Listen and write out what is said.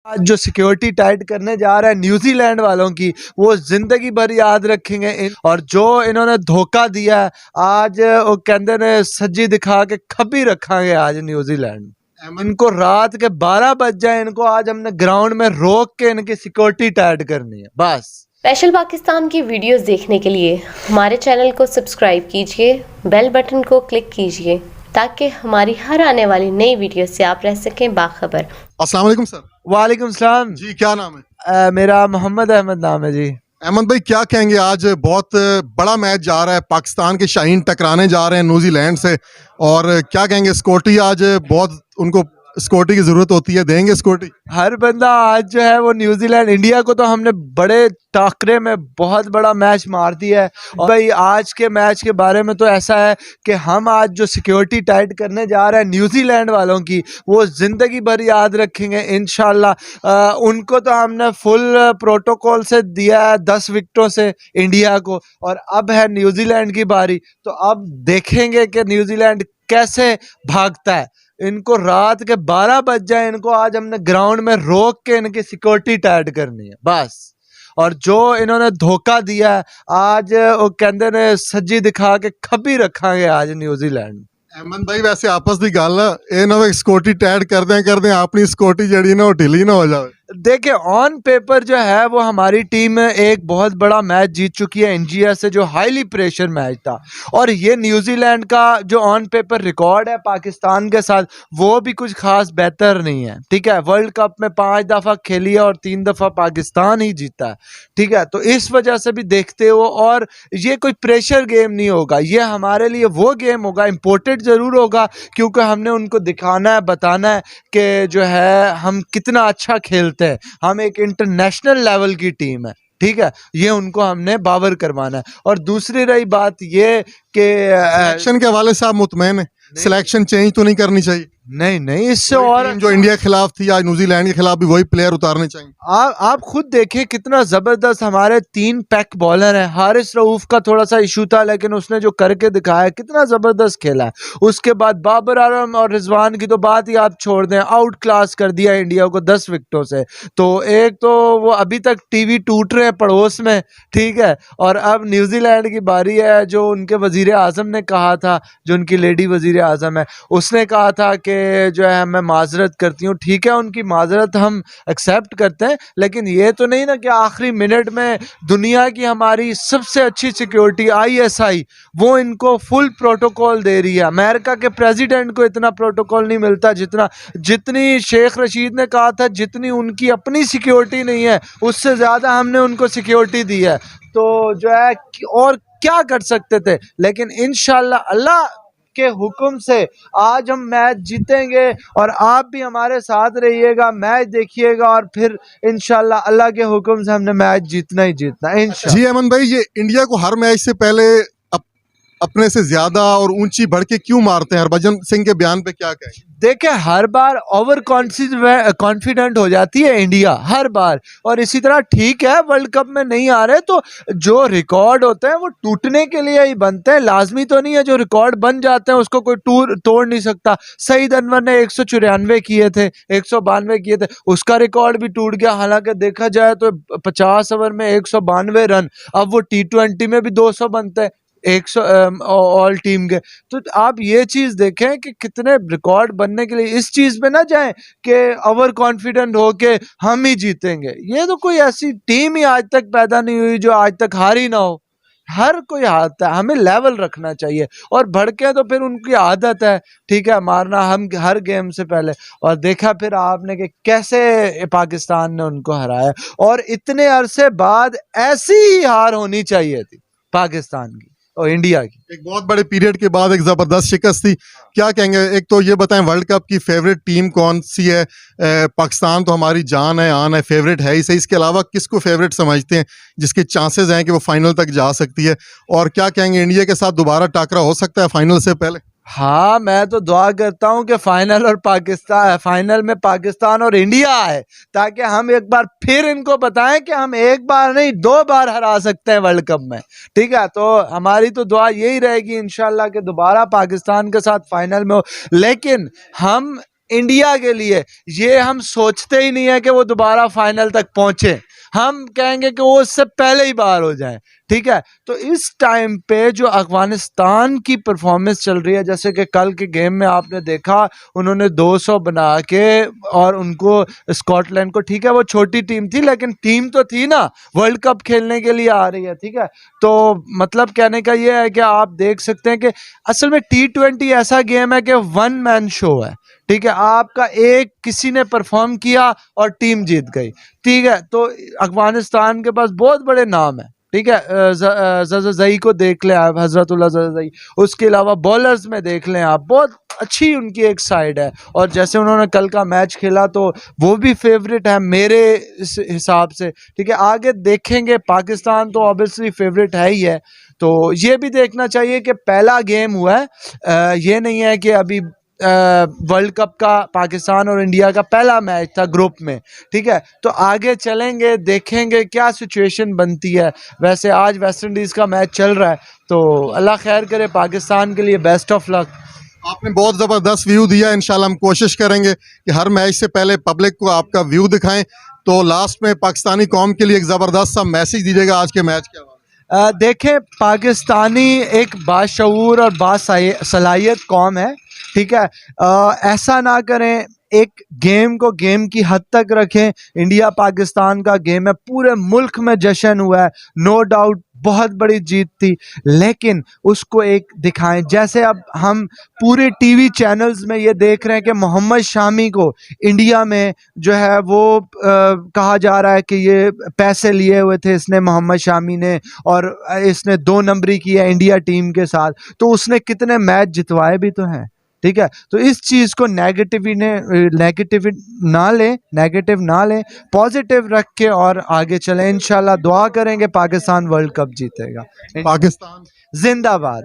आज जो security tight करने जा रहा है न्यूजीलैंड वालों की, वो जिंदगी भर याद रखेंगे और जो इन्होंने धोखा दिया है, आज वो कहते ने सज्जी दिखा के खबी रखांगे आज न्यूजीलैंड। इनको रात के 12 बज जाए, इनको आज हमने ग्राउंड में रोक के इनकी सिक्योरिटी टाइट करनी है बस। स्पेशल पाकिस्तान की वीडियोस देखने के लिए हमारे चैनल को सब्सक्राइब कीजिए, बेल बटन को क्लिक कीजिए ताकि हमारी हर आने वाली नई वीडियो से आप रह सकें बाखबर। अस्सलाम वालेकुम सर। वालेकुम सलाम जी, क्या नाम है? मेरा मोहम्मद अहमद नाम है जी। अहमद भाई, क्या कहेंगे, आज बहुत बड़ा मैच जा रहा है, पाकिस्तान के शाहीन टकराने जा रहे हैं न्यूजीलैंड से, और क्या कहेंगे, सिक्योरिटी आज बहुत उनको सिक्योरिटी की जरूरत होती है, देंगे सिक्योरिटी? हर बंदा आज जो है वो न्यूजीलैंड इंडिया को तो हमने बड़े टाकरे में बहुत बड़ा मैच मार दिया है। और भाई आज के मैच के बारे में तो ऐसा है कि हम आज जो सिक्योरिटी टाइट करने जा रहे हैं न्यूजीलैंड वालों की, वो ज़िंदगी भर याद रखेंगे इंशाल्लाह। उनको तो हमने फुल प्रोटोकॉल से दिया है 10 विकेटों से इंडिया को, और अब है न्यूजीलैंड की बारी। तो अब देखेंगे कि न्यूजीलैंड कैसे भागता है। इनको रात के 12 बज जाए, इनको आज हमने ग्राउंड में रोक के इनकी सिक्योरिटी टाइट करनी है बस। और जो इन्होंने धोखा दिया है, आज वो कहते ने सज्जी दिखा के खबी रखांगे आज न्यूजीलैंड। अहमद भाई, वैसे आपस की गल ये ना सिक्योरिटी टाइट कर दें अपनी सिक्योरिटी जड़ी ना वो ढीली ना हो जाए। देखिए, ऑन पेपर जो है वो हमारी टीम एक बहुत बड़ा मैच जीत चुकी है इंडिया से, जो हाईली प्रेशर मैच था। और ये न्यूजीलैंड का जो ऑन पेपर रिकॉर्ड है पाकिस्तान के साथ, वो भी कुछ खास बेहतर नहीं है। ठीक है, वर्ल्ड कप में 5 दफ़ा खेली है और 3 दफ़ा पाकिस्तान ही जीता है। ठीक है, तो इस वजह से भी देखते हो, और ये कोई प्रेशर गेम नहीं होगा, ये हमारे लिए वो गेम होगा, इम्पोर्टेंट ज़रूर होगा, क्योंकि हमने उनको दिखाना है, बताना है कि जो है हम कितना अच्छा खेलते हैं, हम एक इंटरनेशनल लेवल की टीम है। ठीक है, ये उनको हमने बावर करवाना है। और दूसरी रही बात ये कि सिलेक्शन के हवाले से आप मुतमैन है? सिलेक्शन चेंज तो नहीं करनी चाहिए? नहीं, इससे और जो इंडिया के खिलाफ थी, आज न्यूजीलैंड के खिलाफ भी वही प्लेयर उतारने चाहिए। आप खुद देखें कितना जबरदस्त हमारे 3 पैक बॉलर हैं। हारिस रऊफ का थोड़ा सा इशू था, लेकिन उसने जो करके दिखाया कितना जबरदस्त खेला है। उसके बाद बाबर आजम और रिजवान की तो बात ही आप छोड़ दें, आउट क्लास कर दिया इंडिया को 10 विकेटों से। तो एक तो वो अभी तक टीवी टूट रहे हैं पड़ोस में। ठीक है, और अब न्यूजीलैंड की बारी है। जो उनके वजीर आजम ने कहा था, जो उनकी लेडी वजीर आजम है, उसने कहा था कि जो है मैं माजरत करती हूँ। ठीक है, उनकी माजरत हम एक्सेप्ट करते हैं, लेकिन ये तो नहीं ना कि आखिरी मिनट में दुनिया की हमारी सबसे अच्छी सिक्योरिटी ISI वो इनको फुल प्रोटोकॉल दे रही है। अमेरिका के प्रेसिडेंट को इतना प्रोटोकॉल नहीं मिलता जितनी शेख रशीद ने कहा था, जितनी उनकी अपनी सिक्योरिटी नहीं है, उससे ज़्यादा हमने उनको सिक्योरिटी दी है। तो जो है और क्या कर सकते थे, लेकिन इंशाल्लाह अल्लाह के हुक्म से आज हम मैच जीतेंगे। और आप भी हमारे साथ रहिएगा, मैच देखिएगा, और फिर इंशाल्लाह अल्लाह के हुक्म से हमने मैच जीतना ही जीतना इंशाल्लाह। जी अमन भाई, ये इंडिया को हर मैच से पहले अपने से ज्यादा और ऊंची बढ़ के क्यों मारते हैं? हरभजन सिंह के बयान पे क्या कहें? देखें, हर बार ओवर कॉन्फिडेंट हो जाती है इंडिया, हर बार। और इसी तरह ठीक है, वर्ल्ड कप में नहीं आ रहे तो जो रिकॉर्ड होते हैं वो टूटने के लिए ही बनते हैं, लाजमी तो नहीं है। जो रिकॉर्ड बन जाते हैं उसको कोई तोड़ नहीं सकता। सईद अनवर ने 194 किए थे, 192 किए थे, उसका रिकॉर्ड भी टूट गया। हालांकि देखा जाए तो 50 ओवर में 192 रन, अब वो T20 में भी 200 बनते हैं 100 ऑल टीम के। तो आप ये चीज़ देखें कि कितने रिकॉर्ड बनने के लिए इस चीज़ पे ना जाएं कि ओवर कॉन्फिडेंट हो के हम ही जीतेंगे। ये तो कोई ऐसी टीम ही आज तक पैदा नहीं हुई जो आज तक हारी ना हो। हर कोई हारता है, हमें लेवल रखना चाहिए। और भड़के तो फिर उनकी आदत है, ठीक है, मारना हम हर गेम से पहले। और देखा फिर आपने कि कैसे पाकिस्तान ने उनको हराया, और इतने अरसे बाद ऐसी ही हार होनी चाहिए थी पाकिस्तान की और इंडिया की। एक बहुत बड़े पीरियड के बाद एक जबरदस्त शिकस्त थी। क्या कहेंगे, एक तो ये बताएं, वर्ल्ड कप की फेवरेट टीम कौन सी है? पाकिस्तान तो हमारी जान है, आन है, फेवरेट है ही सही, इसके अलावा किसको फेवरेट समझते हैं जिसके चांसेस हैं कि वो फाइनल तक जा सकती है? और क्या कहेंगे, इंडिया के साथ दोबारा टाकरा हो सकता है फाइनल से पहले? हाँ, मैं तो दुआ करता हूँ कि फाइनल में पाकिस्तान और इंडिया आए, ताकि हम एक बार फिर इनको बताएं कि हम एक बार नहीं 2 बार हरा सकते हैं वर्ल्ड कप में। ठीक है, तो हमारी तो दुआ यही रहेगी इंशाल्लाह कि दोबारा पाकिस्तान के साथ फाइनल में हो। लेकिन हम इंडिया के लिए ये हम सोचते ही नहीं है कि वो दोबारा फाइनल तक पहुंचे, हम कहेंगे कि वो उससे पहले ही बाहर हो जाए। ठीक है, तो इस टाइम पे जो अफगानिस्तान की परफॉर्मेंस चल रही है, जैसे कि कल के गेम में आपने देखा उन्होंने 200 बना के और उनको स्कॉटलैंड को, ठीक है वो छोटी टीम थी लेकिन टीम तो थी ना, वर्ल्ड कप खेलने के लिए आ रही है। ठीक है, तो मतलब कहने का ये है कि आप देख सकते हैं कि असल में T20 ऐसा गेम है कि वन मैन शो है। ठीक है, आपका एक किसी ने परफॉर्म किया और टीम जीत गई। ठीक है, तो अफगानिस्तान के पास बहुत बड़े नाम है। ठीक है, ज़ज़ज़ई को देख लें आप, हज़रतुल्लाह ज़ज़ज़ई, उसके अलावा बॉलर्स में देख लें आप, बहुत अच्छी उनकी एक साइड है। और जैसे उन्होंने कल का मैच खेला तो वो भी फेवरेट है मेरे हिसाब से। ठीक है, आगे देखेंगे, पाकिस्तान तो ऑब्वियसली फेवरेट है ही है। तो ये भी देखना चाहिए कि पहला गेम हुआ है, ये नहीं है कि अभी वर्ल्ड कप का पाकिस्तान और इंडिया का पहला मैच था ग्रुप में। ठीक है, तो आगे चलेंगे, देखेंगे क्या सिचुएशन बनती है। वैसे आज वेस्ट इंडीज़ का मैच चल रहा है, तो अल्लाह खैर करे, पाकिस्तान के लिए बेस्ट ऑफ लक। आपने बहुत ज़बरदस्त व्यू दिया। इंशाल्लाह हम कोशिश करेंगे कि हर मैच से पहले पब्लिक को आपका व्यू दिखाएं। तो लास्ट में पाकिस्तानी कौम के लिए एक ज़बरदस्त सा मैसेज दीजिएगा आज के मैच के हवाले। देखें, पाकिस्तानी एक बाशऊर और बासलाहियत कौम है। ठीक है, ऐसा ना करें, एक गेम को गेम की हद तक रखें। इंडिया पाकिस्तान का गेम है, पूरे मुल्क में जश्न हुआ है, नो डाउट बहुत बड़ी जीत थी, लेकिन उसको एक दिखाएं। जैसे अब हम पूरे टीवी चैनल्स में ये देख रहे हैं कि मोहम्मद शामी को इंडिया में जो है वो कहा जा रहा है कि ये पैसे लिए हुए थे इसने, मोहम्मद शामी ने, और इसने 2 नंबरी की है इंडिया टीम के साथ। तो उसने कितने मैच जितवाए भी तो हैं। ठीक है, तो इस चीज़ को नेगेटिव ना लें, पॉजिटिव रख के और आगे चलें। इंशाल्लाह दुआ करेंगे पाकिस्तान वर्ल्ड कप जीतेगा। पाकिस्तान जिंदाबाद।